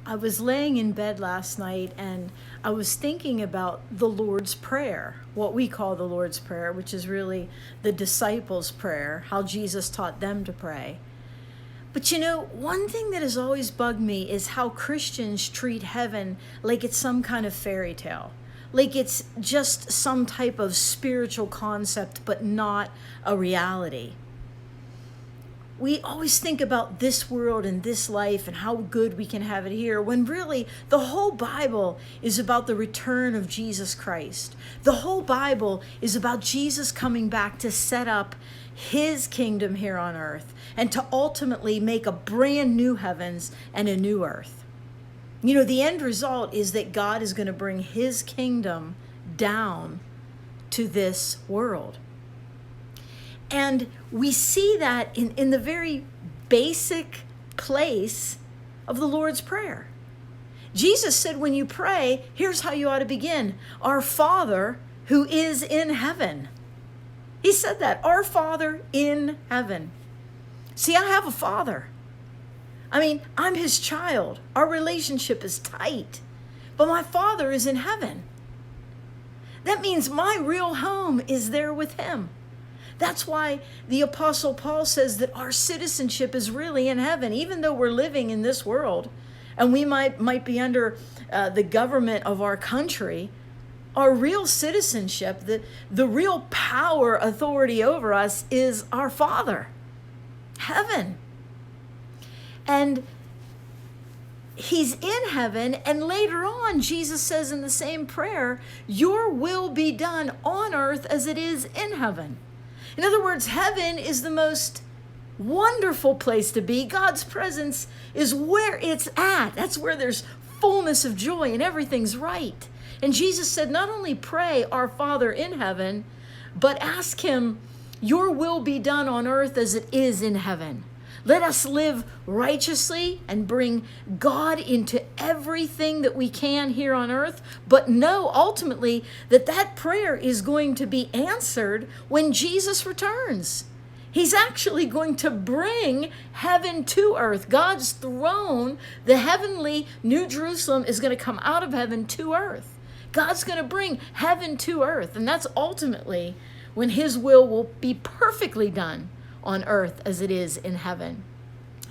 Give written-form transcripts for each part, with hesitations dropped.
I was laying in bed last night and I was thinking about the Lord's Prayer, what we call the Lord's Prayer, which is really the disciples' prayer, how Jesus taught them to pray. But one thing that has always bugged me is how Christians treat heaven like it's some kind of fairy tale, like it's just some type of spiritual concept, but not a reality. We always think about this world and this life and how good we can have it here, when really the whole Bible is about the return of Jesus Christ. The whole Bible is about Jesus coming back to set up his kingdom here on earth and to ultimately make a brand new heavens and a new earth. The end result is that God is going to bring his kingdom down to this world. And we see that in the very basic place of the Lord's Prayer. Jesus said, when you pray, here's how you ought to begin. Our Father who is in heaven. He said that, our Father in heaven. See, I have a father. I'm his child. Our relationship is tight. But my Father is in heaven. That means my real home is there with him. That's why the Apostle Paul says that our citizenship is really in heaven, even though we're living in this world and we might be under the government of our country. Our real citizenship, the real power, authority over us is our Father, heaven. And he's in heaven, and later on, Jesus says in the same prayer, your will be done on earth as it is in heaven. In other words, heaven is the most wonderful place to be. God's presence is where it's at. That's where there's fullness of joy and everything's right. And Jesus said, not only pray our Father in heaven, but ask him, your will be done on earth as it is in heaven. Let us live righteously and bring God into everything that we can here on earth, but know ultimately that prayer is going to be answered when Jesus returns. He's actually going to bring heaven to earth. God's throne, the heavenly New Jerusalem, is going to come out of heaven to earth. God's going to bring heaven to earth, and that's ultimately when his will be perfectly done on earth as it is in heaven.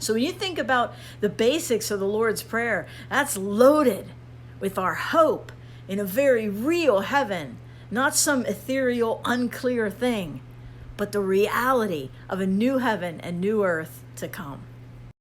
So when you think about the basics of the Lord's Prayer, that's loaded with our hope in a very real heaven, not some ethereal, unclear thing, but the reality of a new heaven and new earth to come.